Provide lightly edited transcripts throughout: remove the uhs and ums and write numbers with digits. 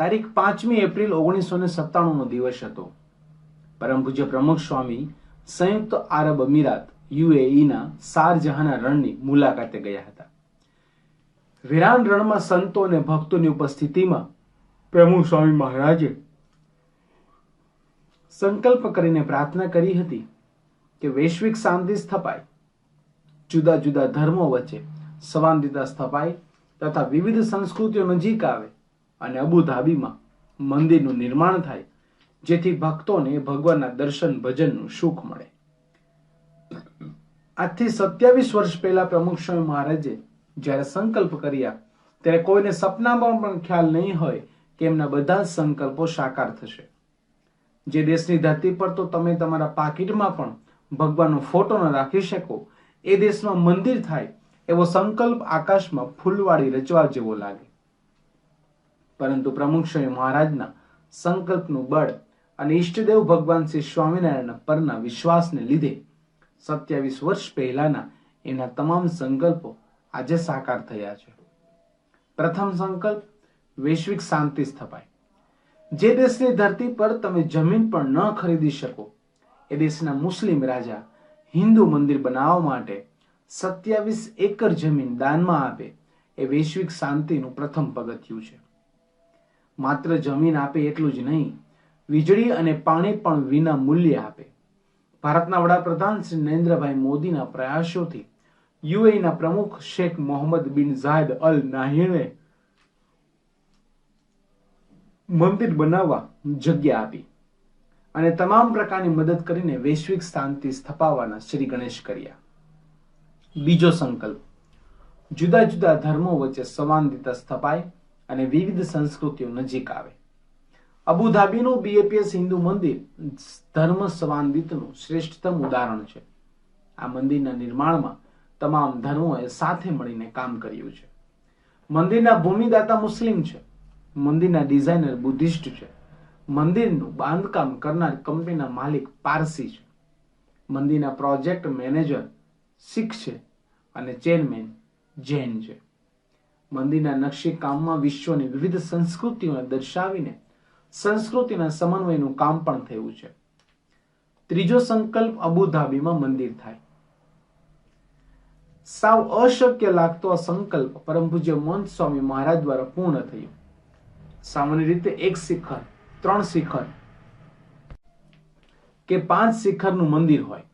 તારીખ 5મી એપ્રિલ 1997નો દિવસ હતો. પરમ પૂજ્ય પ્રમુખ સ્વામી સંયુક્ત આરબ અમીરાત UAEના શારજહાના રણની મુલાકાતે ગયા હતા. વિરાન રણમાં સંતો અને ભક્તોની ઉપસ્થિતિમાં પ્રમુખ સ્વામી મહારાજે સંકલ્પ કરીને પ્રાર્થના કરી હતી કે વૈશ્વિક શાંતિ સ્થપાય, જુદા જુદા ધર્મો વચ્ચે સંવાદિતા સ્થપાય તથા વિવિધ સંસ્કૃતિઓ નજીક આવે અને અબુધાબીમાં મંદિરનું નિર્માણ થાય, જેથી ભક્તોને ભગવાનના દર્શન ભજનનું સુખ મળે. આજથી 27 વર્ષ પહેલા પ્રમુખ સ્વામી મહારાજે જ્યારે સંકલ્પ કર્યા ત્યારે કોઈને સપનામાં પણ ખ્યાલ નહીં હોય કે એમના બધા સંકલ્પો સાકાર થશે. જે દેશની ધરતી પર તો તમે તમારા પાકીટમાં પણ ભગવાનનો ફોટો ન રાખી શકો, એ દેશમાં મંદિર થાય એવો સંકલ્પ આકાશમાં ફૂલવાડી રચવા જેવો લાગે. પરંતુ પ્રમુખ સ્વામી મહારાજના સંકલ્પનું બળ અને ઈષ્ટદેવ ભગવાન શ્રી સ્વામિનારાયણ પરના વિશ્વાસને લીધે 27 વર્ષ પહેલાના એના તમામ સંકલ્પો આજે સાકાર થયા છે. પ્રથમ સંકલ્પ, વૈશ્વિક શાંતિ સ્થપાય. જે દેશની ધરતી પર તમે જમીન પણ ન ખરીદી શકો, એ દેશના મુસ્લિમ રાજા હિન્દુ મંદિર બનાવવા માટે 27 એકર જમીન દાનમાં આપે, એ વૈશ્વિક શાંતિનું પ્રથમ પગથિયું છે. માત્ર જમીન આપે એટલું જ નહીં, વીજળી અને પાણી પણ વિના મૂલ્યે આપે. ભારતના વડાપ્રધાન શ્રી નરેન્દ્રભાઈ મોદીના પ્રયાસોથી UAEના પ્રમુખ શેખ મોહમ્મદ બિન ઝાયદ અલ નાહ્યને મંદિર બનાવવા જગ્યા આપી અને તમામ પ્રકારની મદદ કરીને વૈશ્વિક શાંતિ સ્થપાવવાના શ્રી ગણેશ કર્યા. બીજો સંકલ્પ, જુદા જુદા ધર્મો વચ્ચે સંવાદિતા સ્થપાય અને વિવિધ સંસ્કૃતિઓ નજીક આવે. અબુધાબીનું BAPS હિન્દુ મંદિર ધર્મ સંવાદિતાનું શ્રેષ્ઠતમ ઉદાહરણ છે. આ મંદિરના નિર્માણમાં તમામ ધર્મોએ સાથે મળીને કામ કર્યું છે. મંદિરના ભૂમિદાતા મુસ્લિમ છે, મંદિરના ડિઝાઇનર બુદ્ધિસ્ટ છે, મંદિરનું બાંધકામ કરનાર કંપનીના માલિક પારસી છે, મંદિરના પ્રોજેક્ટ મેનેજર શીખ છે અને ચેરમેન જૈન છે. મંદિરના નકશીકામમાં વિશ્વની વિવિધ સંસ્કૃતિઓને દર્શાવીને સંસ્કૃતિના સમન્વયનું કામ પણ થયું છે. ત્રીજો સંકલ્પ, અબુધાબીમાં મંદિર થાય. સાવ અશક્ય લાગતો આ સંકલ્પ પરમ પૂજ્ય મહંત સ્વામી મહારાજ દ્વારા પૂર્ણ થયો. સામાન્ય રીતે 1 શિખર, 3 શિખર કે 5 શિખરનું મંદિર હોય,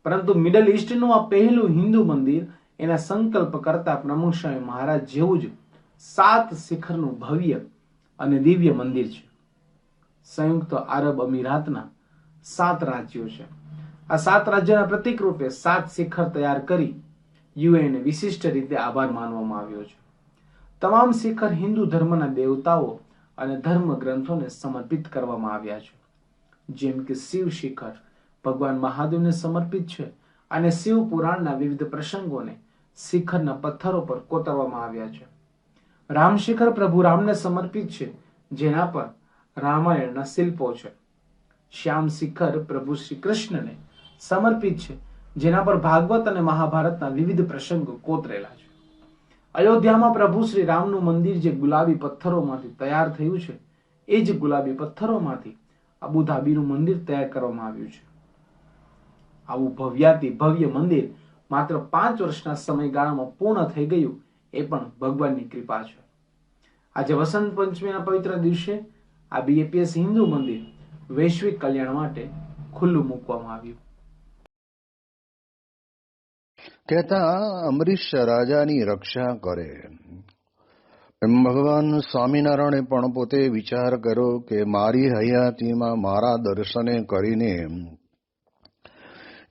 પરંતુ મિડલ ઈસ્ટનું આ પહેલું હિન્દુ મંદિર એના સંકલ્પ કરતા પ્રમુખ સ્વામી મહારાજ જેવું જ 7 શિખરનું ભવ્ય અને દિવ્ય મંદિર છે. સંયુક્ત આરબ અમીરાતના 7 રાજ્યો છે. આ 7 રાજ્યોના પ્રતીક રૂપે 7 શિખર તૈયાર કરી UAEને વિશિષ્ટ રીતે આભાર માનવામાં આવ્યો છે. તમામ શિખર હિન્દુ ધર્મના દેવતાઓ અને ધર્મ ગ્રંથોને સમર્પિત કરવામાં આવ્યા છે. જેમ કે શિવ શિખર ભગવાન મહાદેવને સમર્પિત છે અને શિવ પુરાણના વિવિધ પ્રસંગોને શિખરના પથ્થરો પર કોતરવામાં આવ્યા છે. રામ શિખર પ્રભુ રામને સમર્પિત છે, જેના પર રામાયણના શિલ્પો છે. શ્યામ શિખર પ્રભુ શ્રી કૃષ્ણને સમર્પિત છે, જેના પર ભાગવત અને મહાભારતના વિવિધ પ્રસંગો કોતરેલા છે. અયોધ્યામાં પ્રભુ શ્રી રામનું મંદિર જે ગુલાબી પથ્થરોમાંથી તૈયાર થયું છે, એ જ ગુલાબી પથ્થરોમાંથી અબુધાબીનું મંદિર તૈયાર કરવામાં આવ્યું છે. આવું ભવ્યાતિ ભવ્ય મંદિર માત્ર 5 વર્ષના સમયગાળામાં પૂર્ણ થઈ ગયું, એ પણ ભગવાનની કૃપા છે. આજે વસંત પંચમીના પવિત્ર દિવસે આ BAPS હિન્દુ મંદિર વૈશ્વિક કલ્યાણ માટે ખુલ્લું મૂકવામાં આવ્યું. કહેતા અમરીશ રાજાની રક્ષા કરે એમ ભગવાન સ્વામિનારાયણે પણ પોતે વિચાર કર્યો કે મારી હયાતીમાં મારા દર્શને કરીને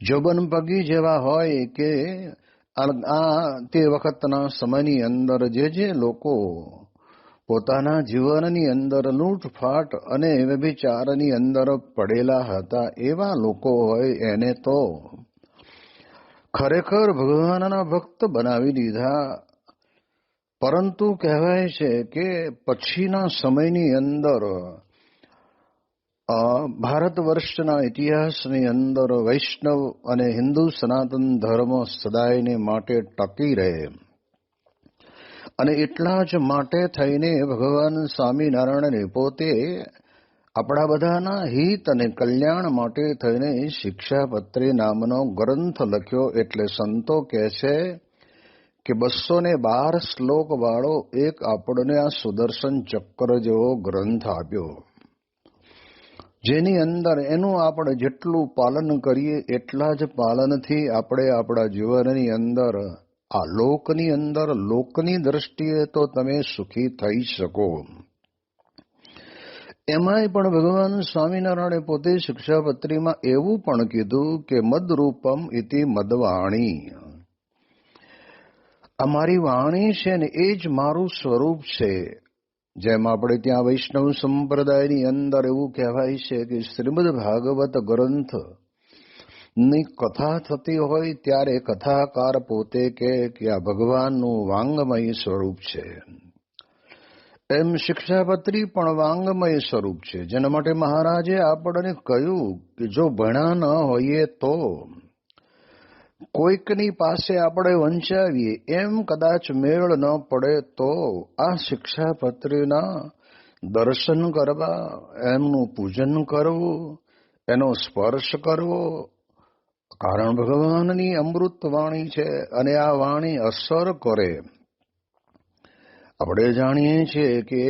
જોબન પગી જેવા હોય કે તે વખતના સમયની અંદર જે લોકો પોતાના જીવનની અંદર લૂંટફાટ અને વ્યભિચારની અંદર પડેલા હતા, એવા લોકો હોય એને તો ખરેખર ભગવાનના ભક્ત બનાવી દીધા. પરંતુ કહેવાય છે કે પછીના સમયની અંદર ભારત વર્ષના ઇતિહાસની અંદર વૈષ્ણવ અને હિન્દુ સનાતન ધર્મ સદાયને માટે ટકી રહે અને એટલા જ માટે થઈને ભગવાન સ્વામિનારાયણે પોતે આપણા બધાના હિત અને કલ્યાણ માટે થઈને શિક્ષાપત્રી નામનો ગ્રંથ લખ્યો. એટલે સંતો કહે છે કે 212 શ્લોક વાળો એક આપણને આ સુદર્શન ચક્ર જેવો ગ્રંથ આપ્યો, જેની અંદર એનું આપણે જેટલું પાલન કરીએ એટલા જ પાલનથી આપણે આપણા જીવનની અંદર આ લોકની અંદર લોકની દ્રષ્ટિએ તો તમે સુખી થઈ શકો. એમાંય પણ ભગવાન સ્વામિનારાયણે પોતે શિક્ષાપત્રીમાં એવું પણ કીધું કે મદરૂપમ ઇતિ મદવાણી, અમારી વાણી છે ને એ જ મારું સ્વરૂપ છે. જેમ આપણે ત્યાં વૈષ્ણવ સંપ્રદાયની અંદર એવું કહેવાય છે કે શ્રીમદ ભાગવત ગ્રંથ ની કથા થતી હોય ત્યારે કથાકાર પોતે કહે કે આ ભગવાનનું વાંગમય સ્વરૂપ છે. એમ શિક્ષાપત્રી પણ વાંગમય સ્વરૂપ છે, જેના માટે મહારાજે આપણને કહ્યું કે જો ભણ્યા ન હોઈએ તો કોઈકની પાસે આપણે વંચાવીએ એમ કદાચ મેળ ન પડે તો આ શિક્ષાપત્રીના દર્શન કરવા, એમનું પૂજન કરવું, એનો સ્પર્શ કરવો. કારણ ભગવાનની અમૃત વાણી છે અને આ વાણી અસર કરે. આપણે જાણીએ છીએ કે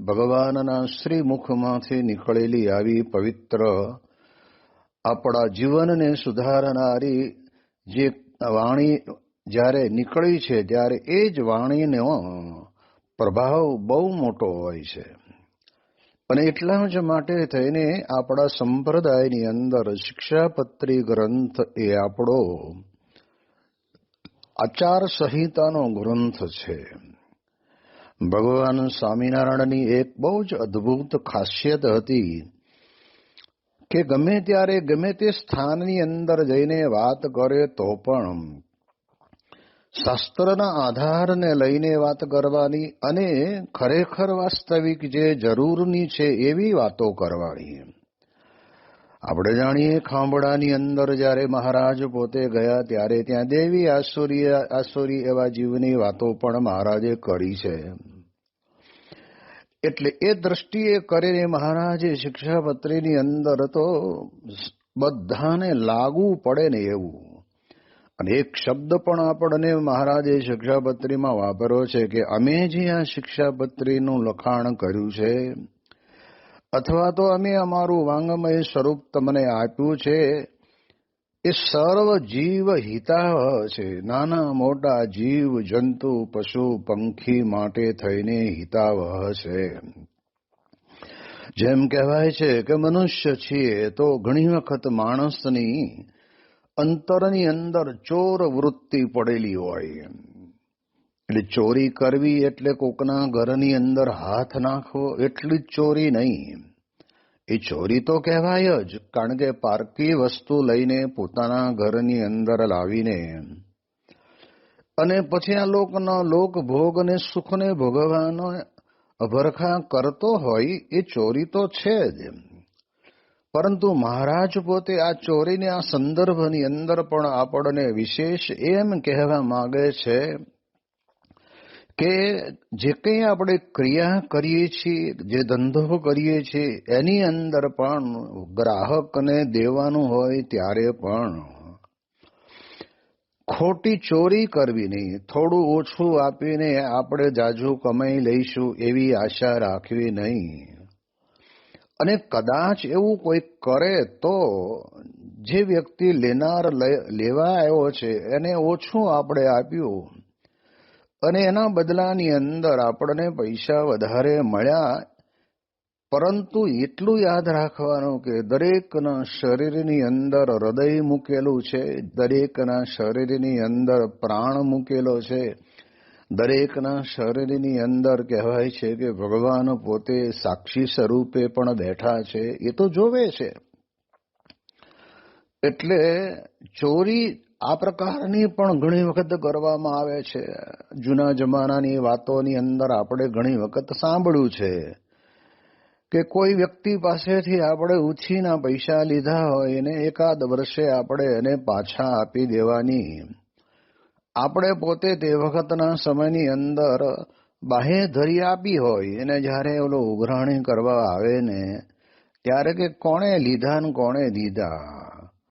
ભગવાનના શ્રી મુખમાંથી નીકળેલી આવી પવિત્ર આપણા જીવનને સુધારનારી જે વાણી જ્યારે નીકળી છે ત્યારે એ જ વાણીનો પ્રભાવ બહુ મોટો હોય છે. અને એટલા જ માટે થઈને આપણા સંપ્રદાયની અંદર શિક્ષાપત્રી ગ્રંથ એ આપણો આચાર સંહિતાનો ગ્રંથ છે. ભગવાન સ્વામિનારાયણની એક બહુ જ અદ્ભુત ખાસિયત હતી કે ગમે ત્યારે ગમે તે સ્થાનની અંદર જઈને વાત કરે તો પણ શાસ્ત્રના આધારને લઈને વાત કરવાની અને ખરેખર વાસ્તવિક જે જરૂરની છે એવી વાતો કરવાની. આપણે જાણીએ ખાંભડાની અંદર જ્યારે મહારાજ પોતે ગયા ત્યારે ત્યાં દેવી આસુરી એવા જીવની વાતો પણ મહારાજે કરી છે. એટલે એ દ્રષ્ટિએ કરીને મહારાજે શિક્ષાપત્રીની અંદર તો બધાને લાગુ પડે ને એવું. અને એક શબ્દ પણ આપણને મહારાજે શિક્ષાપત્રીમાં વાપર્યો છે કે અમે જે આ શિક્ષાપત્રીનું લખાણ કર્યું છે અથવા તો અમે અમારું વાંગમય સ્વરૂપ તમને આપ્યું છે એ સર્વ જીવ હિતાવહ છે. નાના મોટા જીવ જંતુ પશુ પંખી માટે થઈને હિતાવહ છે. જેમ કહેવાય છે કે મનુષ્ય છીએ તો ઘણી વખત માણસની અંતરની અંદર ચોર વૃત્તિ પડેલી હોય. એટલે ચોરી કરવી એટલે કોકના ઘરની અંદર હાથ નાખવો એટલી જ ચોરી નહીં. એ ચોરી તો કહેવાય જ, કારણ કે પારકી વસ્તુ લઈને પોતાના ઘરની અંદર લાવીને અને પછી આ લોક ભોગ અને સુખને ભોગવવાનો અભરખા કરતો હોય એ ચોરી તો છે જ. પરંતુ મહારાજ પોતે આ ચોરીને આ સંદર્ભની અંદર પણ આપણને વિશેષ એમ કહેવા માંગે છે કે જે કંઈ આપણે ક્રિયા કરીએ છીએ, જે ધંધો કરીએ છીએ એની અંદર પણ ગ્રાહકને દેવાનું હોય ત્યારે પણ ખોટી ચોરી કરવી નહીં. થોડું ઓછું આપીને આપણે જાજુ કમાઈ લઈશું એવી આશા રાખવી નહીં. અને કદાચ એવું કોઈ કરે તો જે વ્યક્તિ લેવા આવ્યો છે એને ઓછું આપણે આપ્યું અને એના બદલાની અંદર આપણને પૈસા વધારે મળ્યા. પરંતુ એટલું યાદ રાખવાનું કે દરેકના શરીરની અંદર હૃદય મૂકેલું છે, દરેકના શરીરની અંદર પ્રાણ મૂકેલો છે, દરેકના શરીરની અંદર કહેવાય છે કે ભગવાન પોતે સાક્ષી સ્વરૂપે પણ બેઠા છે. એ તો જોવે છે. એટલે ચોરી આ પ્રકારની પણ ઘણી વખત કરવામાં આવે છે. જૂના જમાનાની વાતોની અંદર આપણે ઘણી વખત સાંભળ્યું છે કે કોઈ વ્યક્તિ પાસેથી આપણે ઉછીના પૈસા લીધા હોય ને એકાદ વર્ષે આપણે એને પાછા આપી દેવાની. આપણે પોતે તે વખતના સમયની અંદર બાહે ધરી આપી હોય એને જ્યારે ઉઘરાણી કરવા આવે ને ત્યારે કે કોણે લીધા ને કોણે દીધા,